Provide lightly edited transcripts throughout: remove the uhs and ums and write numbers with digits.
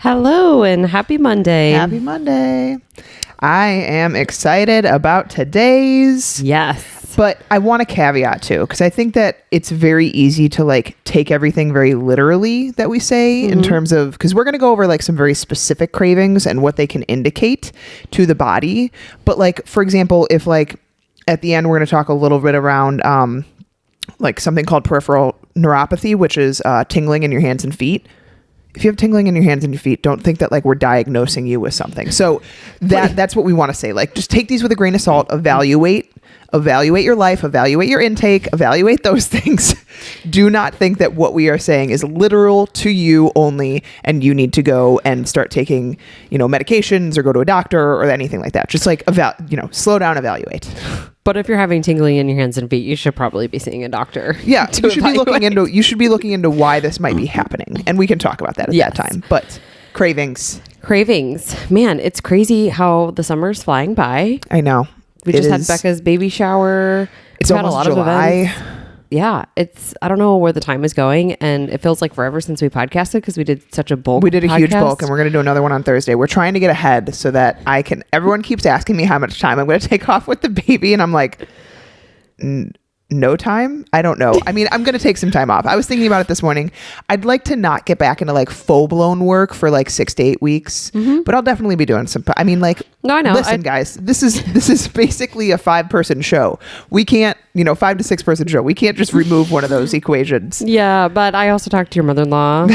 Hello and happy Monday. Happy Monday. I am excited about today's. Yes. But I want a caveat too, because I think that it's very easy to like take everything very literally that we say in terms of, because we're going to go over like some very specific cravings and what they can indicate to the body. But like, for example, if like at the end, we're going to talk a little bit around like something called peripheral neuropathy, which is tingling in your hands and feet. If you have tingling in your hands and your feet, don't think that like we're diagnosing you with something. So that's what we want to say. Like, just take these with a grain of salt, evaluate your life, evaluate your intake, evaluate those things. Do not think that what we are saying is literal to you only, and you need to go and start taking, medications or go to a doctor or anything like that. Just like, slow down, evaluate. But if you're having tingling in your hands and feet, you should probably be seeing a doctor. Yeah, you should be looking into why this might be happening, and we can talk about that at that time. But cravings, man, it's crazy how the summer's flying by. I know. We just had Becca's baby shower. It's almost had a lot July. Of events. Yeah, I don't know where the time is going, and it feels like forever since we podcasted because we did such a bulk. We did a huge bulk, and we're going to do another one on Thursday. We're trying to get ahead so that everyone keeps asking me how much time I'm going to take off with the baby, and I'm like, no time? I don't know. I mean, I'm going to take some time off. I was thinking about it this morning. I'd like to not get back into like full blown work for like 6 to 8 weeks, but I'll definitely be doing some. I mean, like, no, I know. Listen, guys, this is basically a 5-person show. We can't, 5 to 6 person show. We can't just remove one of those equations. Yeah, but I also talked to your mother-in-law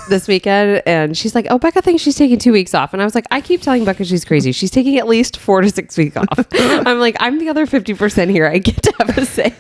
this weekend, and she's like, oh, Becca thinks she's taking 2 weeks off. And I was like, I keep telling Becca she's crazy. She's taking at least 4 to 6 weeks off. I'm like, I'm the other 50% here. I get to have a say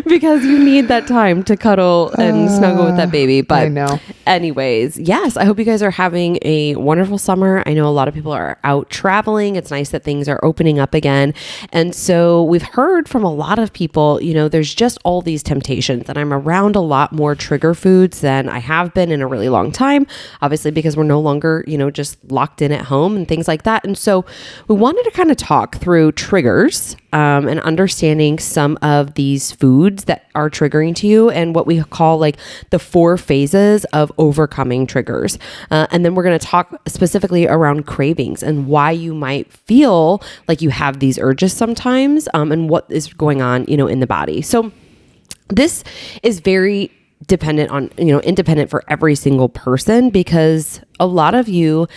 because you need that time to cuddle and snuggle with that baby. But I know. Anyways, yes, I hope you guys are having a wonderful summer. I know a lot of people are out traveling. It's nice that things are opening up again. And so we've heard from a lot of people, there's just all these temptations, and I'm around a lot more trigger foods than I have been in a really long time, obviously, because we're no longer, just locked in at home and things like that. And so we wanted to kind of talk through triggers and understanding some of these foods that are triggering to you and what we call like the 4 phases of overcoming triggers. And then we're going to talk specifically around cravings and why you might feel like you have these urges sometimes, and what is going on, in the body. So this is very independent for every single person, because a lot of you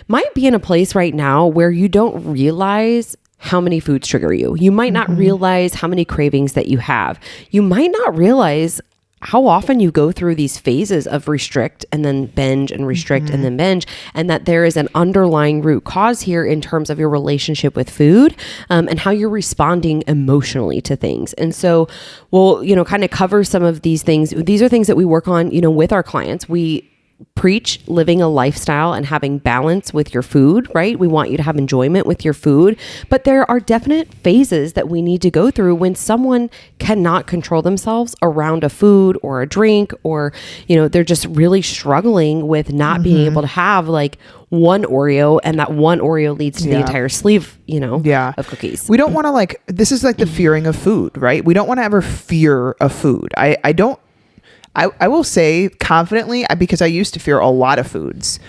might be in a place right now where you don't realize how many foods trigger you. You might not realize how many cravings that you have. You might not realize how often you go through these phases of restrict and then binge and restrict and then binge, and that there is an underlying root cause here in terms of your relationship with food, and how you're responding emotionally to things. And so we'll, kind of cover some of these things. These are things that we work on, with our clients. We preach living a lifestyle and having balance with your food, right? We want you to have enjoyment with your food, but there are definite phases that we need to go through when someone cannot control themselves around a food or a drink, or, they're just really struggling with not being able to have like one Oreo, and that one Oreo leads to the entire sleeve, of cookies. We don't want to this is like the fearing of food, right? We don't want to ever fear a food. I will say confidently, because I used to fear a lot of foods,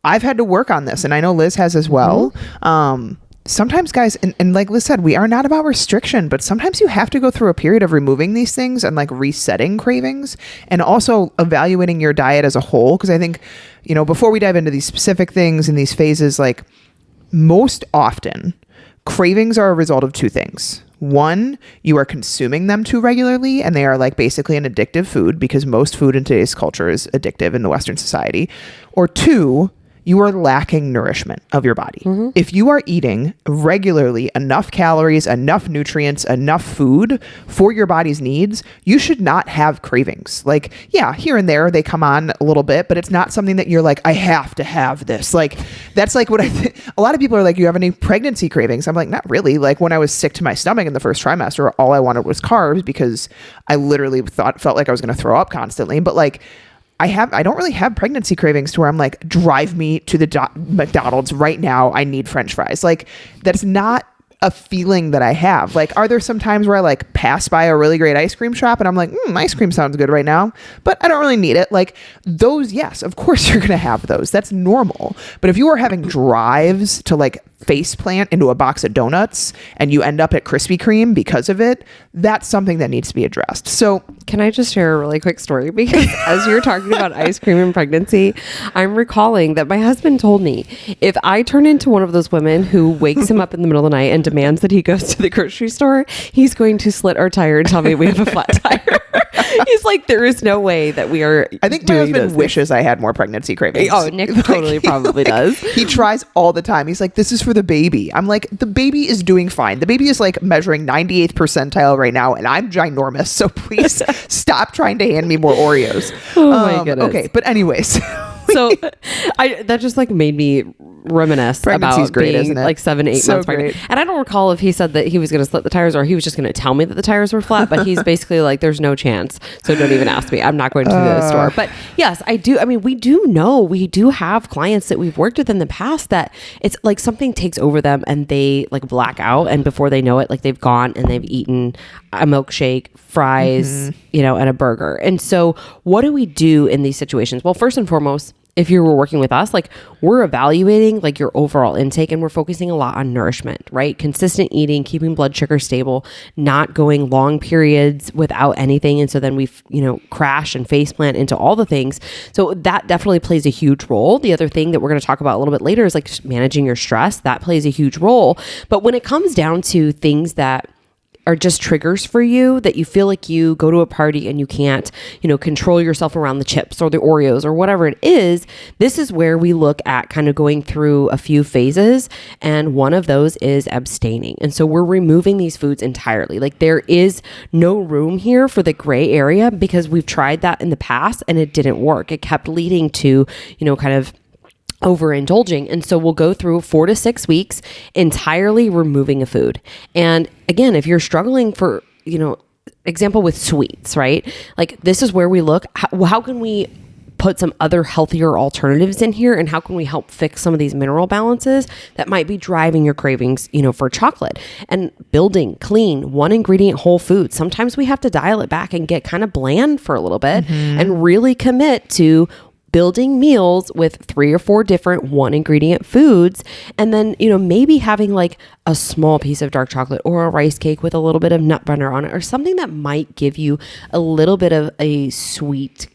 I've had to work on this, and I know Liz has as well. Sometimes, guys, and like Liz said, we are not about restriction, but sometimes you have to go through a period of removing these things and like resetting cravings, and also evaluating your diet as a whole. Because I think, before we dive into these specific things and these phases, like most often cravings are a result of 2 things. One, you are consuming them too regularly, and they are like basically an addictive food, because most food in today's culture is addictive in the Western society. Or 2, you are lacking nourishment of your body. If you are eating regularly enough calories, enough nutrients, enough food for your body's needs, you should not have cravings. Like, yeah, here and there they come on a little bit, but it's not something that you're like, I have to have this. Like, that's like what a lot of people are like, you have any pregnancy cravings? I'm like, not really. Like, when I was sick to my stomach in the first trimester, all I wanted was carbs, because I literally felt like I was going to throw up constantly. But like, I don't really have pregnancy cravings to where I'm like, drive me to the McDonald's right now. I need French fries. Like, that's not a feeling that I have. Like, are there some times where I like pass by a really great ice cream shop and I'm like, ice cream sounds good right now, but I don't really need it. Like those, yes, of course you're going to have those. That's normal. But if you are having drives to like face plant into a box of donuts and you end up at Krispy Kreme because of it, that's something that needs to be addressed. So can I just share a really quick story? Because as you're talking about ice cream and pregnancy, I'm recalling that my husband told me if I turn into one of those women who wakes him up in the middle of the night and demands that he goes to the grocery store, he's going to slit our tire and tell me we have a flat tire. He's like, there is no way that we are. I think my husband wishes I had more pregnancy cravings. Oh, Nick totally probably does. He tries all the time. He's like, this is for the baby. I'm like, the baby is doing fine. The baby is like measuring 98th percentile right now, and I'm ginormous. So please stop trying to hand me more Oreos. Oh my goodness. Okay, but anyways. So that just like made me reminisce Pregnancy's about great, being isn't it? like 7-8 So months pregnant. great. And I don't recall if he said that he was going to slit the tires or he was just going to tell me that the tires were flat, but he's basically like, there's no chance. So don't even ask me. I'm not going to the store. But yes, I do. I mean, we do have clients that we've worked with in the past that it's like something takes over them and they like black out. And before they know it, like they've gone and they've eaten a milkshake, fries, and a burger. And so what do we do in these situations? Well, first and foremost, if you were working with us, like we're evaluating like your overall intake and we're focusing a lot on nourishment, right? Consistent eating, keeping blood sugar stable, not going long periods without anything. And so then we, crash and face plant into all the things. So that definitely plays a huge role. The other thing that we're going to talk about a little bit later is like managing your stress. That plays a huge role. But when it comes down to things that are just triggers for you that you feel like you go to a party and you can't, control yourself around the chips or the Oreos or whatever it is, this is where we look at kind of going through a few phases. And one of those is abstaining. And so we're removing these foods entirely. Like there is no room here for the gray area because we've tried that in the past and it didn't work. It kept leading to, kind of overindulging. And so we'll go through 4 to 6 weeks entirely removing a food. And again, if you're struggling for, example with sweets, right? Like this is where we look, how can we put some other healthier alternatives in here? And how can we help fix some of these mineral balances that might be driving your cravings, for chocolate? And building clean, one ingredient whole food. Sometimes we have to dial it back and get kind of bland for a little bit and really commit to building meals with 3 or 4 different one ingredient foods. And then, maybe having like a small piece of dark chocolate or a rice cake with a little bit of nut butter on it or something that might give you a little bit of a sweet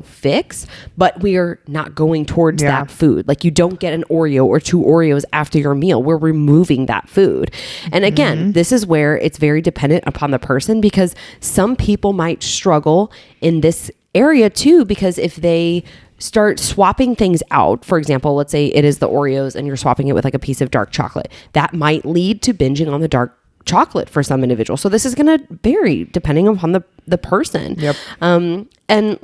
fix, but we are not going towards that food. Like you don't get an Oreo or 2 Oreos after your meal. We're removing that food. And again, this is where it's very dependent upon the person because some people might struggle in this area too, because if they start swapping things out, for example, let's say it is the Oreos and you're swapping it with like a piece of dark chocolate, that might lead to binging on the dark chocolate for some individuals. So this is going to vary depending upon the person. Yep. And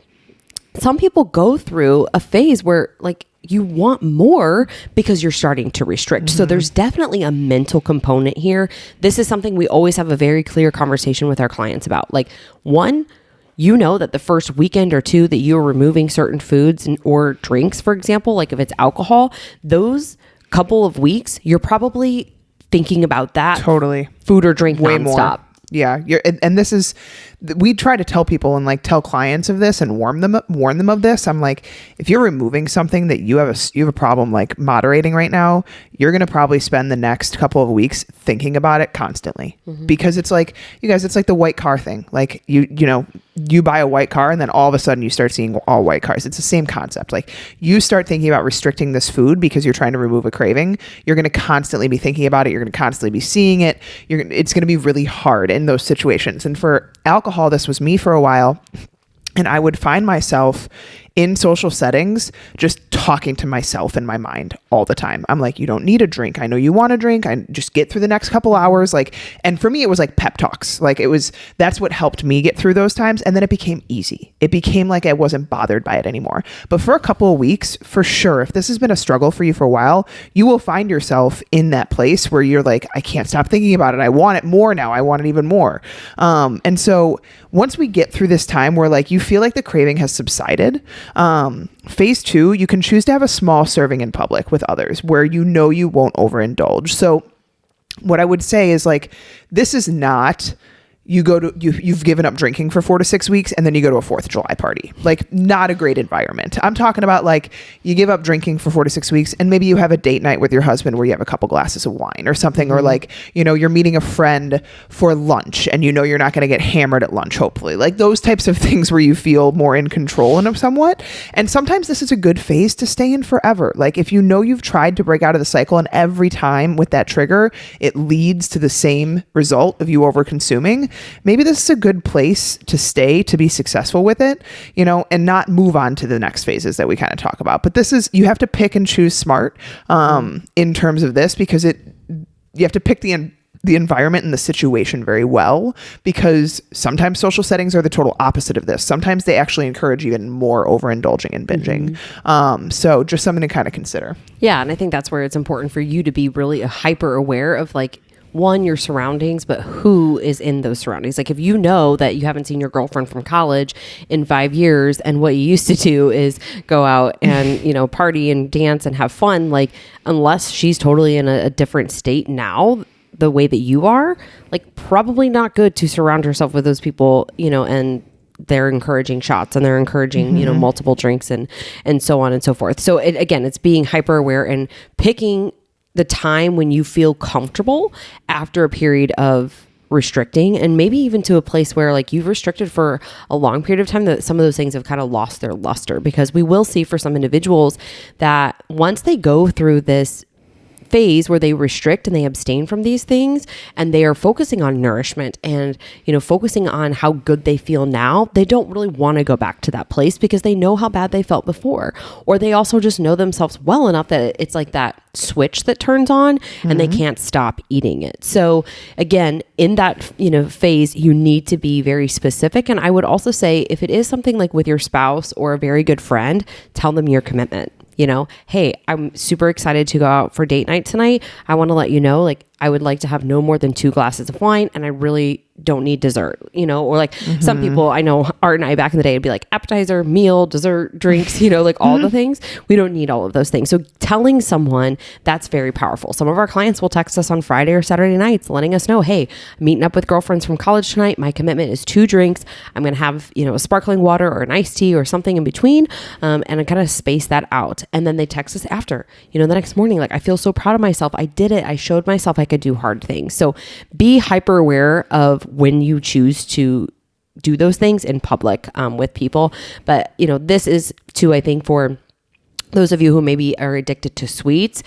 some people go through a phase where like you want more because you're starting to restrict. So there's definitely a mental component here. This is something we always have a very clear conversation with our clients about. Like one, that the first weekend or 2 that you're removing certain foods or drinks, for example, like if it's alcohol, those couple of weeks, you're probably thinking about that totally food or drink way nonstop. More. Yeah. And this is, we try to tell people and like tell clients of this and warn them of this. I'm like, if you're removing something that you have a problem like moderating right now, you're going to probably spend the next couple of weeks thinking about it constantly because it's like, you guys, it's like the white car thing. Like you buy a white car and then all of a sudden you start seeing all white cars. It's the same concept. Like you start thinking about restricting this food because you're trying to remove a craving. You're going to constantly be thinking about it. You're going to constantly be seeing it. It's going to be really hard in those situations. And for alcohol, this was me for a while. And I would find myself in social settings just talking to myself in my mind all the time. I'm like, you don't need a drink. I know you want a drink. I just get through the next couple hours. Like, and for me, it was like pep talks. Like that's what helped me get through those times. And then it became easy. It became like I wasn't bothered by it anymore. But for a couple of weeks, for sure, if this has been a struggle for you for a while, you will find yourself in that place where you're like, I can't stop thinking about it. I want it more now. I want it even more. And so once we get through this time where like you feel like the craving has subsided, phase 2, you can choose to have a small serving in public with others where you won't overindulge. So what I would say is like, this is not, you've given up drinking for 4 to 6 weeks and then you go to a 4th of July party. Like, not a great environment. I'm talking about like, you give up drinking for 4 to 6 weeks and maybe you have a date night with your husband where you have a couple glasses of wine or something, or like, you're meeting a friend for lunch and you're not going to get hammered at lunch, hopefully. Like those types of things where you feel more in control and somewhat. And sometimes this is a good phase to stay in forever. Like if you've tried to break out of the cycle and every time with that trigger, it leads to the same result of you over consuming, maybe this is a good place to stay, to be successful with it, and not move on to the next phases that we kind of talk about. But you have to pick and choose smart in terms of this, because you have to pick the environment and the situation very well, because sometimes social settings are the total opposite of this. Sometimes they actually encourage even more overindulging and binging. So just something to kind of consider. Yeah. And I think that's where it's important for you to be really hyper aware of like, one, your surroundings, but who is in those surroundings. Like if you know that you haven't seen your girlfriend from college in 5 years and what you used to do is go out and, party and dance and have fun, like unless she's totally in a different state now, the way that you are, like probably not good to surround yourself with those people, and they're encouraging shots and they're encouraging, multiple drinks and so on and so forth. So again, it's being hyper aware and picking the time when you feel comfortable after a period of restricting, and maybe even to a place where like you've restricted for a long period of time, that some of those things have kind of lost their luster, because we will see for some individuals that once they go through this phase where they restrict and they abstain from these things and they are focusing on nourishment and focusing on how good they feel now, they don't really want to go back to that place because they know how bad they felt before, or they also just know themselves well enough that it's like that switch that turns on and they can't stop eating it. So again, in that phase, you need to be very specific. And I would also say, if it is something like with your spouse or a very good friend, tell them your commitment. Hey, I'm super excited to go out for date night tonight. I want to let you know, like, I would like to have no more than 2 glasses of wine, and I really don't need dessert, or like some people I know, Art and I back in the day would be like appetizer, meal, dessert, drinks, like all the things. We don't need all of those things. So telling someone, that's very powerful. Some of our clients will text us on Friday or Saturday nights letting us know, hey, I'm meeting up with girlfriends from college tonight. My commitment is 2 drinks. I'm going to have, a sparkling water or an iced tea or something in between. And I kind of space that out. And then they text us after, the next morning, like, I feel so proud of myself. I did it. I showed myself I could do hard things. So be hyper aware of when you choose to do those things in public with people. But, this is too, I think, for those of you who maybe are addicted to sweets,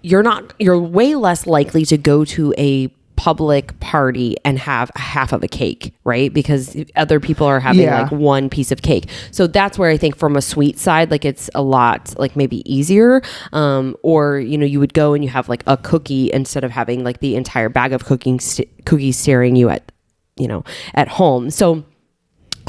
you're way less likely to go to a public party and have half of a cake, right? Because other people are having like one piece of cake. So that's where I think from a sweet side, like it's a lot like maybe easier. Or, you would go and you have like a cookie instead of having like the entire bag of cookies staring you at home. So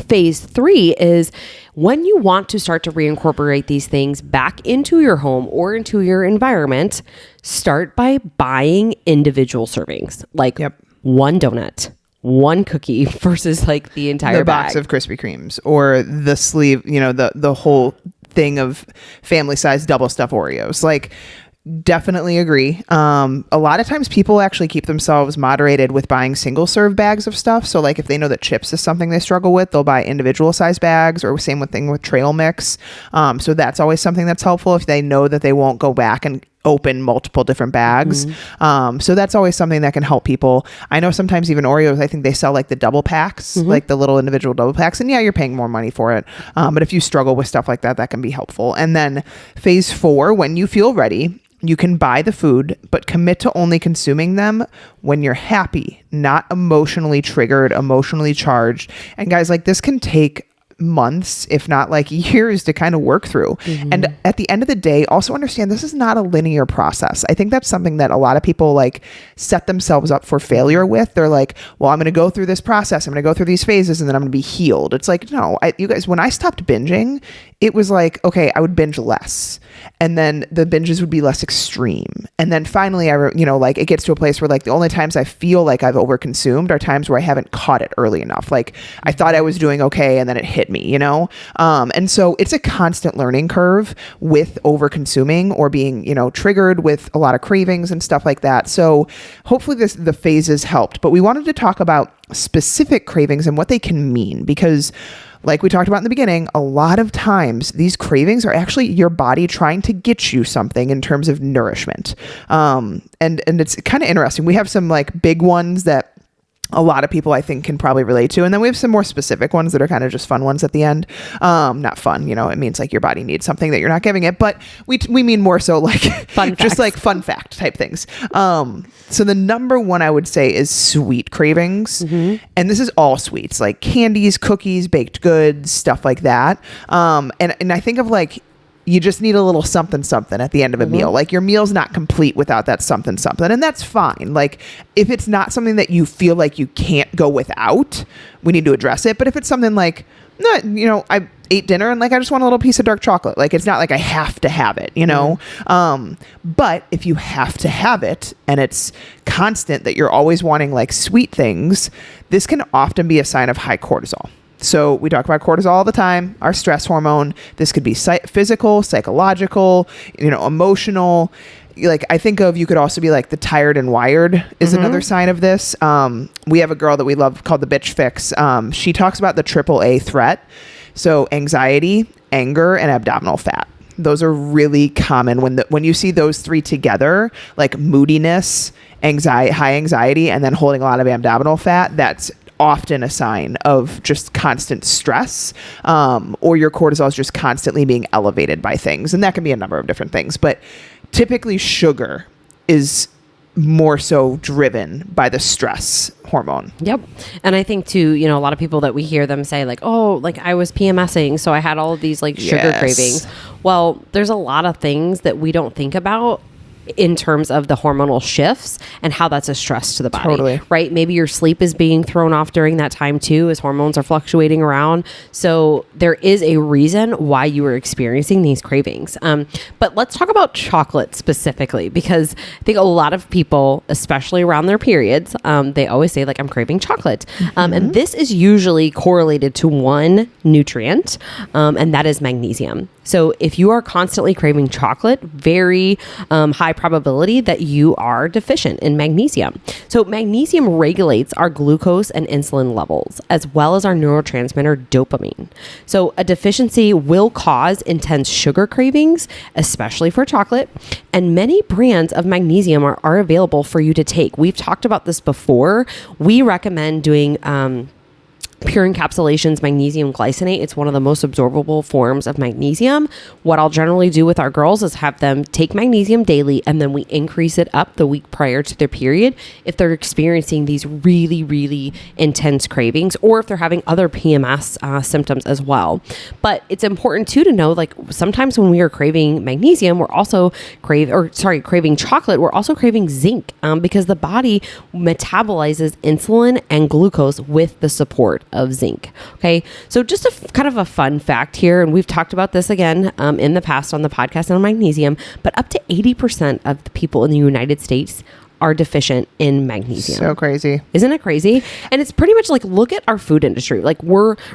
phase 3 is when you want to start to reincorporate these things back into your home or into your environment, start by buying individual servings, like one donut, one cookie versus like the entire box of Krispy Kremes, or the sleeve, the whole thing of family size double stuffed Oreos. Like, definitely agree. A lot of times people actually keep themselves moderated with buying single serve bags of stuff. So like if they know that chips is something they struggle with, they'll buy individual size bags, or same thing with trail mix. So that's always something that's helpful if they know that they won't go back and open multiple different bags. So that's always something that can help people. I know sometimes even Oreos, I think they sell like the double packs, like the little individual double packs. And you're paying more money for it. But if you struggle with stuff like that, that can be helpful. And then phase 4, when you feel ready, you can buy the food, but commit to only consuming them when you're happy, not emotionally triggered, emotionally charged. And guys, like, this can take months, if not like years, to kind of work through. And at the end of the day, also understand this is not a linear process. I think that's something that a lot of people like set themselves up for failure with. They're like, well, I'm going to go through this process. I'm going to go through these phases and then I'm going to be healed. It's like, no, you guys, when I stopped binging, it was like, okay, I would binge less, and then the binges would be less extreme. And then finally, like it gets to a place where like the only times I feel like I've overconsumed are times where I haven't caught it early enough. Like I thought I was doing okay, and then it hit hit me, you know? And so it's a constant learning curve with over consuming or being, you know, triggered with a lot of cravings and stuff like that. So hopefully the phases helped, but we wanted to talk about specific cravings and what they can mean, because like we talked about in the beginning, a lot of times these cravings are actually your body trying to get you something in terms of nourishment. And it's kind of interesting. We have some like big ones that a lot of people I think can probably relate to. And then we have some more specific ones that are kind of just fun ones at the end. Not fun, you know, it means like your body needs something that you're not giving it, but we mean more so like just like fun fact type things. So the number one I would say is sweet cravings. And this is all sweets, like candies, cookies, baked goods, stuff like that. And I think of like, you just need a little something at the end of a meal. Like your meal's not complete without that something. And that's fine. Like if it's not something that you feel like you can't go without, we need to address it. But if it's something like, no, you know, I ate dinner and like, I just want a little piece of dark chocolate. Like it's not like I have to have it, you know? But if you have to have it and it's constant that you're always wanting like sweet things, this can often be a sign of high cortisol. So we talk about cortisol all the time, our stress hormone. This could be physical, psychological, you know, emotional. Like I think of, you could also be like the tired and wired is another sign of this. We have a girl that we love called the Bitch Fix. She talks about the AAA threat. So anxiety, anger, and abdominal fat. Those are really common when you see those three together, like moodiness, anxiety, high anxiety, and then holding a lot of abdominal fat. That's often a sign of just constant stress, or your cortisol is just constantly being elevated by things. And that can be a number of different things, but typically sugar is more so driven by the stress hormone. Yep. And I think too, you know, a lot of people that we hear them say like, oh, like I was PMSing, so I had all of these like sugar cravings. Well, there's a lot of things that we don't think about in terms of the hormonal shifts and how that's a stress to the body. Totally. Right? Maybe your sleep is being thrown off during that time too, as hormones are fluctuating around. So there is a reason why you are experiencing these cravings. But let's talk about chocolate specifically, because I think a lot of people, especially around their periods, they always say like, I'm craving chocolate. And this is usually correlated to one nutrient, and that is magnesium. So if you are constantly craving chocolate, very high probability that you are deficient in magnesium. So magnesium regulates our glucose and insulin levels, as well as our neurotransmitter dopamine. So a deficiency will cause intense sugar cravings, especially for chocolate. And many brands of magnesium are available for you to take. We've talked about this before. We recommend doing pure encapsulations magnesium glycinate. It's one of the most absorbable forms of magnesium. What I'll generally do with our girls is have them take magnesium daily, and then we increase it up the week prior to their period if they're experiencing these really, really intense cravings, or if they're having other PMS symptoms as well. But it's important too to know, like sometimes when we are craving magnesium, we're also craving chocolate, we're also craving zinc, because the body metabolizes insulin and glucose with the support of zinc. Okay. So just kind of a fun fact here. And we've talked about this again in the past on the podcast on magnesium, but up to 80% of the people in the United States are deficient in magnesium. So crazy. Isn't it crazy? And it's pretty much like, look at our food industry. Like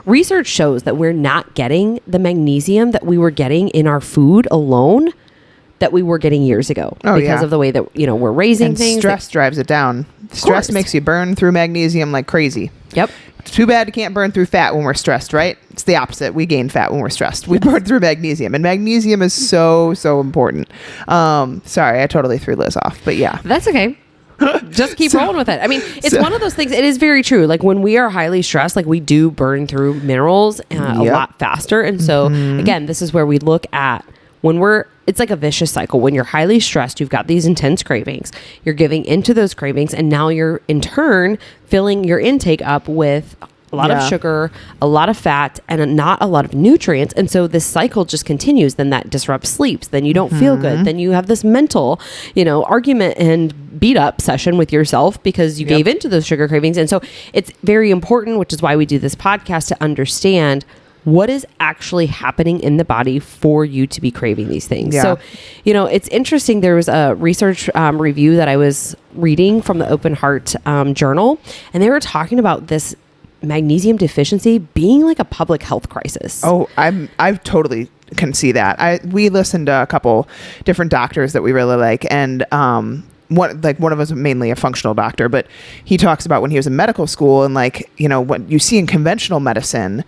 research shows that we're not getting the magnesium that we were getting in our food alone that we were getting years ago, because of the way that, you know, we're raising and things. Stress drives it down. Stress makes you burn through magnesium like crazy. Yep. Too bad you can't burn through fat when we're stressed, right? It's the opposite. We gain fat when we're stressed. We burn through magnesium, and magnesium is so important. Sorry, I totally threw Liz off, but yeah. That's okay. Just keep rolling with it. I mean, it's one of those things. It is very true. Like when we are highly stressed, like we do burn through minerals a lot faster. And so again, this is where we look at it's like a vicious cycle. When you're highly stressed, you've got these intense cravings, you're giving into those cravings, and now you're in turn filling your intake up with a lot of sugar, a lot of fat, and not a lot of nutrients. And so this cycle just continues. Then that disrupts sleeps. Then you don't feel good. Then you have this mental, argument and beat up session with yourself because you gave into those sugar cravings. And so it's very important, which is why we do this podcast, to understand what is actually happening in the body for you to be craving these things. So, it's interesting. There was a research review that I was reading from the Open Heart Journal, and they were talking about this magnesium deficiency being like a public health crisis. Oh, I totally can see that. We listened to a couple different doctors that we really like, and one of us, mainly a functional doctor, but he talks about when he was in medical school, and like, you know, what you see in conventional medicine,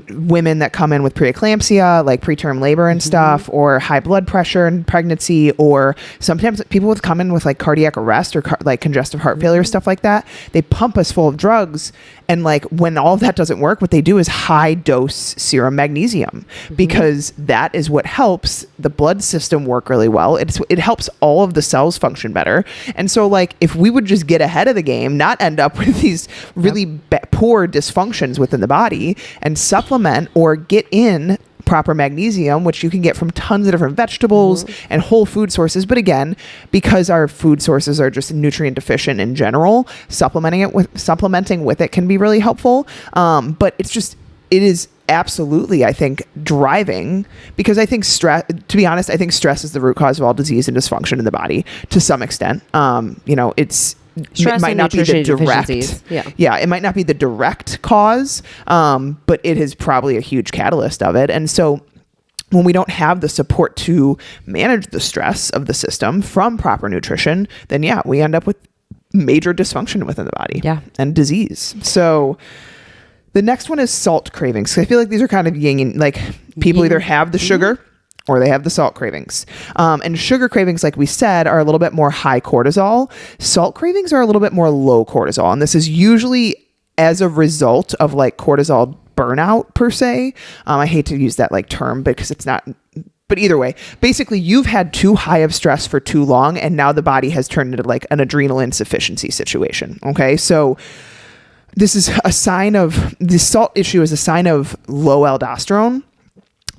women that come in with preeclampsia, like preterm labor and stuff, or high blood pressure and pregnancy, or sometimes people would come in with like cardiac arrest or like congestive heart failure, stuff like that. They pump us full of drugs. And like when all of that doesn't work, what they do is high dose serum magnesium, because that is what helps the blood system work really well. It helps all of the cells function better. And so like if we would just get ahead of the game, not end up with these really poor dysfunctions within the body, and supplement or get in proper magnesium, which you can get from tons of different vegetables and whole food sources. But again, because our food sources are just nutrient deficient in general, supplementing with it can be really helpful. But it is absolutely, I think, driving, because I think stress, to be honest, I think stress is the root cause of all disease and dysfunction in the body to some extent. Stress might not be the direct, it might not be the direct cause, but it is probably a huge catalyst of it. And so when we don't have the support to manage the stress of the system from proper nutrition, then we end up with major dysfunction within the body and disease. So the next one is salt cravings. I feel like these are kind of yin, like people either have the sugar or they have the salt cravings. And sugar cravings, like we said, are a little bit more high cortisol. Salt cravings are a little bit more low cortisol. And this is usually as a result of like cortisol burnout per se. I hate to use that like term because it's not, but either way, basically you've had too high of stress for too long, and now the body has turned into like an adrenal insufficiency situation. Okay. So this is a sign of, the salt issue is a sign of low aldosterone.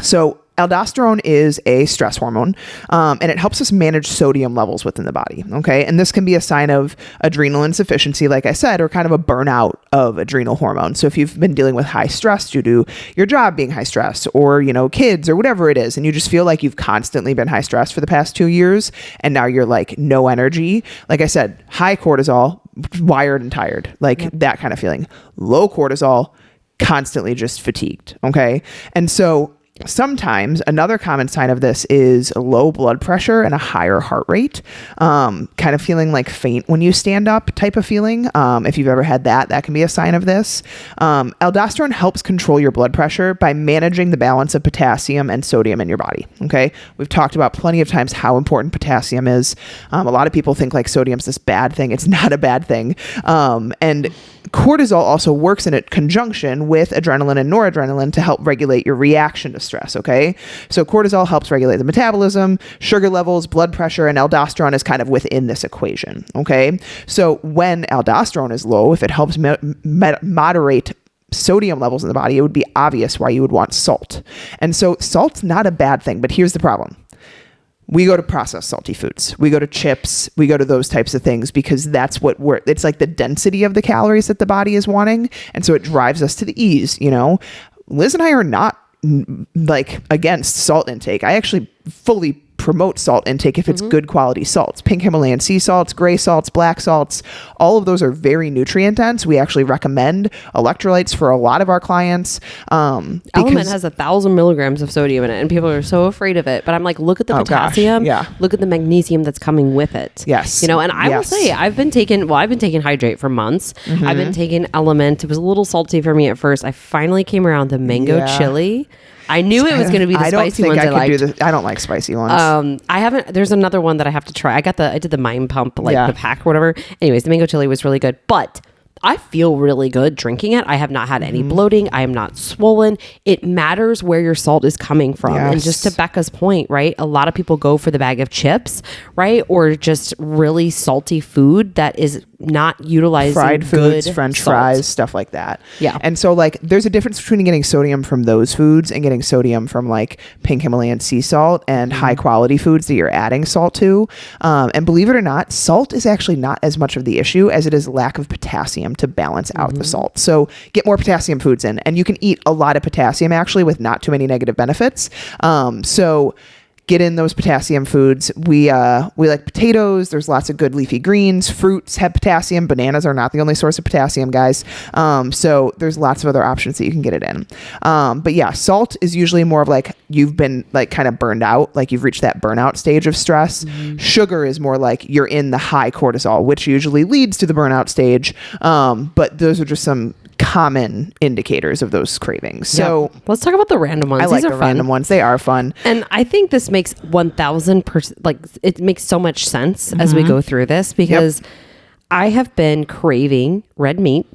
So aldosterone is a stress hormone, and it helps us manage sodium levels within the body. Okay. And this can be a sign of adrenal insufficiency, like I said, or kind of a burnout of adrenal hormone. So if you've been dealing with high stress due to your job being high stress, or, you know, kids or whatever it is, and you just feel like you've constantly been high stress for the past 2 years, and now you're like no energy. Like I said, high cortisol, wired and tired, like that kind of feeling. Low cortisol, constantly just fatigued. Okay. And so sometimes another common sign of this is low blood pressure and a higher heart rate, kind of feeling like faint when you stand up type of feeling. If you've ever had that, that can be a sign of this. Aldosterone helps control your blood pressure by managing the balance of potassium and sodium in your body. Okay. We've talked about plenty of times how important potassium is. A lot of people think like sodium's this bad thing. It's not a bad thing. And cortisol also works in a conjunction with adrenaline and noradrenaline to help regulate your reaction to stress. Okay. So cortisol helps regulate the metabolism, sugar levels, blood pressure, and aldosterone is kind of within this equation. Okay. So when aldosterone is low, if it helps moderate sodium levels in the body, it would be obvious why you would want salt. And so salt's not a bad thing, but here's the problem. We go to processed salty foods. We go to chips. We go to those types of things because that's it's like the density of the calories that the body is wanting. And so it drives us to the ease, you know. Liz and I are not like against salt intake. I actually fully promote salt intake if it's good quality salts. Pink Himalayan sea salts, gray salts, black salts, all of those are very nutrient dense. We actually recommend electrolytes for a lot of our clients. Element has 1,000 milligrams of sodium in it, and people are so afraid of it. But I'm like, look at the potassium. Look at the magnesium that's coming with it. Yes. You know, and I will say, I've been taking Hydrate for months. I've been taking Element. It was a little salty for me at first. I finally came around the mango chili. I knew it was going to be the spicy ones I liked. I don't like spicy ones. I haven't. There's another one that I have to try. I did the Mind Pump, the pack or whatever. Anyways, the mango chili was really good, but I feel really good drinking it. I have not had any bloating. I am not swollen. It matters where your salt is coming from. Yes. And just to Becca's point, right? A lot of people go for the bag of chips, right? Or just really salty food that is not utilizing fried foods, French fries, stuff like that. Yeah. And so like there's a difference between getting sodium from those foods and getting sodium from like pink Himalayan sea salt and high quality foods that you're adding salt to. And believe it or not, salt is actually not as much of the issue as it is lack of potassium to balance out the salt. So get more potassium foods in, and you can eat a lot of potassium actually with not too many negative benefits. So get in those potassium foods. We like potatoes. There's lots of good leafy greens. Fruits have potassium. Bananas are not the only source of potassium, guys. So there's lots of other options that you can get it in. But yeah, salt is usually more of like you've been like kind of burned out, like you've reached that burnout stage of stress. Sugar is more like you're in the high cortisol, which usually leads to the burnout stage. But those are just some common indicators of those cravings. So let's talk about the random ones. I like the random ones. They are fun. And I think this makes 1000%, like it makes so much sense as we go through this, because I have been craving red meat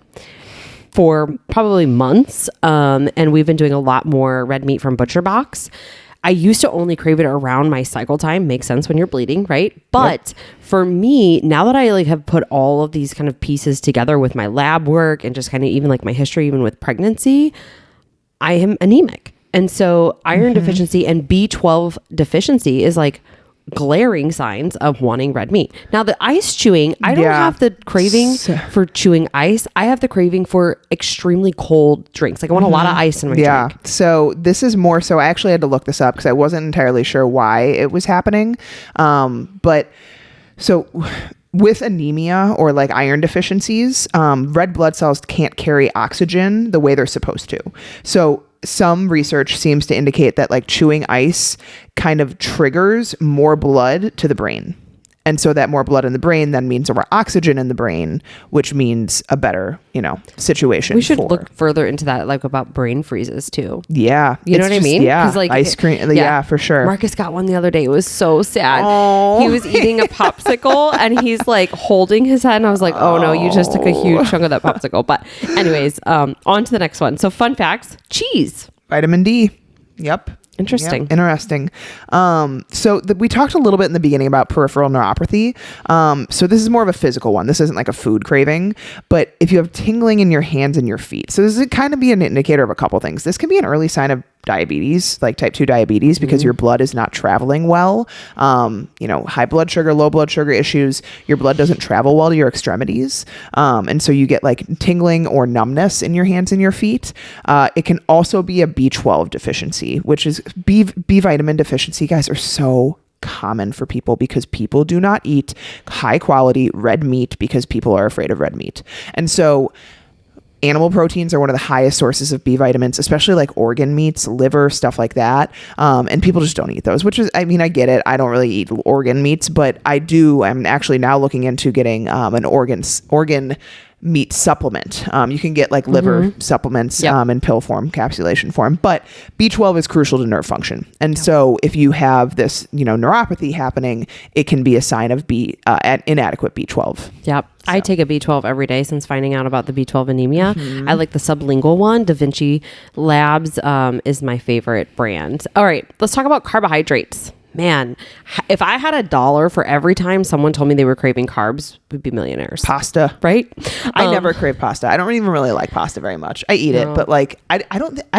for probably months. And we've been doing a lot more red meat from Butcher Box. I used to only crave it around my cycle time. Makes sense when you're bleeding, right? But for me, now that I like have put all of these kind of pieces together with my lab work and just kind of even like my history, even with pregnancy, I am anemic. And so iron deficiency and B12 deficiency is like glaring signs of wanting red meat. Now the ice chewing, I don't have the craving for chewing ice. I have the craving for extremely cold drinks. Like I want a lot of ice in my drink. So this is more so I actually had to look this up because I wasn't entirely sure why it was happening. But so with anemia or like iron deficiencies, red blood cells can't carry oxygen the way they're supposed to. So some research seems to indicate that like chewing ice kind of triggers more blood to the brain. And so that more blood in the brain then means more oxygen in the brain, which means a better, situation. We should look further into that, like about brain freezes too. Yeah. You know what I mean? Yeah. Like ice cream. Yeah, for sure. Marcus got one the other day. It was so sad. Oh. He was eating a popsicle and he's like holding his head. And I was like, oh no, you just took a huge chunk of that popsicle. But anyways, on to the next one. So fun facts, cheese. Vitamin D. Yep. Interesting. Yep, interesting. So we talked a little bit in the beginning about peripheral neuropathy. So this is more of a physical one. This isn't like a food craving, but if you have tingling in your hands and your feet, so this is kind of be an indicator of a couple things. This can be an early sign of diabetes, like type 2 diabetes, because your blood is not traveling well. High blood sugar, low blood sugar issues, your blood doesn't travel well to your extremities. And so you get like tingling or numbness in your hands and your feet. It can also be a B12 deficiency, which is B vitamin deficiency, guys, are so common for people because people do not eat high quality red meat because people are afraid of red meat. And so animal proteins are one of the highest sources of B vitamins, especially like organ meats, liver, stuff like that. And people just don't eat those, which is, I mean, I get it. I don't really eat organ meats, but I'm actually now looking into getting an organ meat supplement. You can get like liver supplements in pill form, capsulation form, but B12 is crucial to nerve function. And so if you have this, neuropathy happening, it can be a sign of inadequate B12. Yep. So. I take a B12 every day since finding out about the B12 anemia. I like the sublingual one. Deficiency Labs is my favorite brand. All right, let's talk about carbohydrates. Man, if I had $1 for every time someone told me they were craving carbs, we'd be millionaires. Pasta, right? I never crave pasta. I don't even really like pasta very much. I eat it, but like I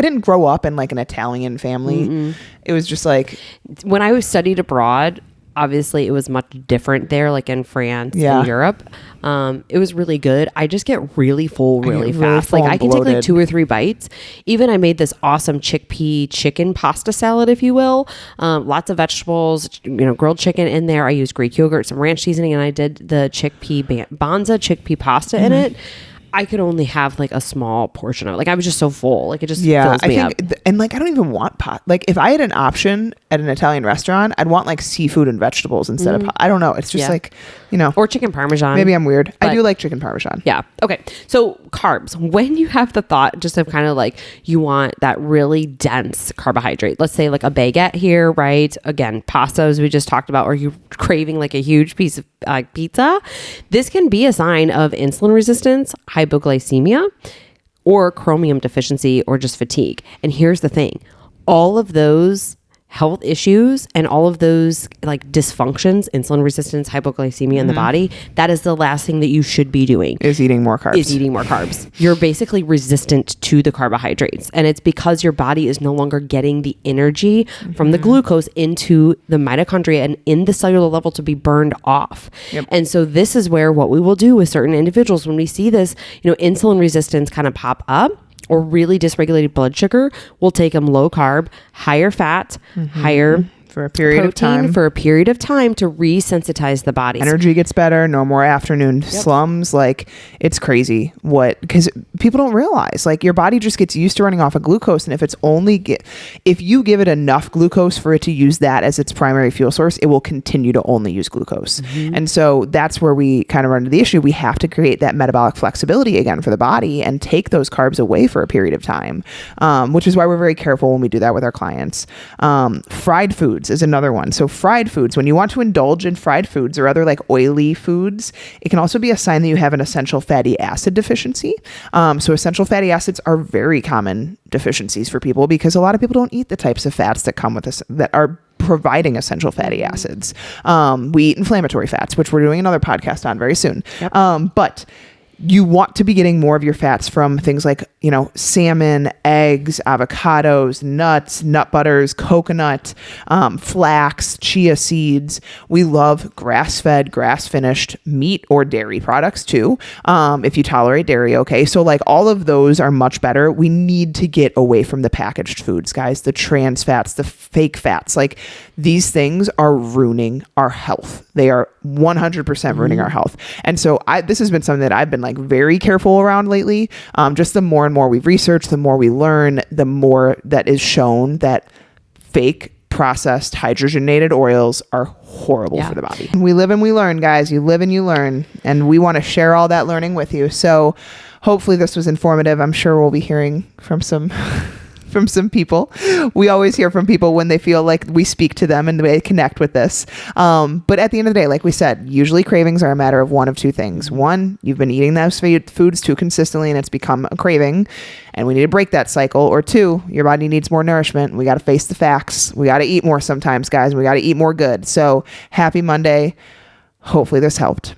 didn't grow up in like an Italian family. It was just like when I was studied abroad. Obviously, it was much different there, like in France and Europe. It was really good. I just get really full really fast. Like I can take like 2 or 3 bites. Even I made this awesome chickpea chicken pasta salad, if you will. Lots of vegetables, grilled chicken in there. I used Greek yogurt, some ranch seasoning, and I did the chickpea banza chickpea pasta in it. I could only have like a small portion of it. Like I was just so full. Like it just fills me up. And like I don't even want pot. Like if I had an option at an Italian restaurant, I'd want like seafood and vegetables instead of pot. I don't know. It's just like, or chicken parmesan. Maybe I'm weird. I do like chicken parmesan. Yeah. Okay. So carbs, when you have the thought just of kind of like you want that really dense carbohydrate, let's say like a baguette here, right? Again, pasta as we just talked about, or you're craving like a huge piece of pizza. This can be a sign of insulin resistance, hypoglycemia, or chromium deficiency, or just fatigue. And here's the thing, all of those health issues and all of those like dysfunctions, insulin resistance, hypoglycemia in the body, that is the last thing that you should be doing. Is eating more carbs. You're basically resistant to the carbohydrates. And it's because your body is no longer getting the energy from the glucose into the mitochondria and in the cellular level to be burned off. And so this is where what we will do with certain individuals when we see this, insulin resistance kind of pop up, or really dysregulated blood sugar, we'll take them low carb, higher fat, higher for a period of time. For a period of time to resensitize the body. Energy gets better. No more afternoon slums. Like, it's crazy because people don't realize, like, your body just gets used to running off of glucose. And if you give it enough glucose for it to use that as its primary fuel source, it will continue to only use glucose. And so that's where we kind of run into the issue. We have to create that metabolic flexibility again for the body and take those carbs away for a period of time, which is why we're very careful when we do that with our clients. Fried foods is another one. So fried foods, when you want to indulge in fried foods or other like oily foods, it can also be a sign that you have an essential fatty acid deficiency. So essential fatty acids are very common deficiencies for people because a lot of people don't eat the types of fats that come with us that are providing essential fatty acids. We eat inflammatory fats, which we're doing another podcast on very soon. But you want to be getting more of your fats from things like, salmon, eggs, avocados, nuts, nut butters, coconut, flax, chia seeds. We love grass-fed, grass-finished meat or dairy products too. If you tolerate dairy, okay. So like all of those are much better. We need to get away from the packaged foods, guys, the trans fats, the fake fats. Like these things are ruining our health. They are 100% ruining our health. And so this has been something that I've been like very careful around lately. Just the more and more we've researched, the more we learn, the more that is shown that fake processed hydrogenated oils are horrible for the body. We live and we learn, guys. You live and you learn. And we want to share all that learning with you. So hopefully this was informative. I'm sure we'll be hearing from some people. We always hear from people when they feel like we speak to them and they connect with this. But at the end of the day, like we said, usually cravings are a matter of one of two things. One, you've been eating those foods too consistently and it's become a craving and we need to break that cycle. Or two, your body needs more nourishment. We got to face the facts. We got to eat more sometimes, guys. We got to eat more good. So happy Monday. Hopefully this helped.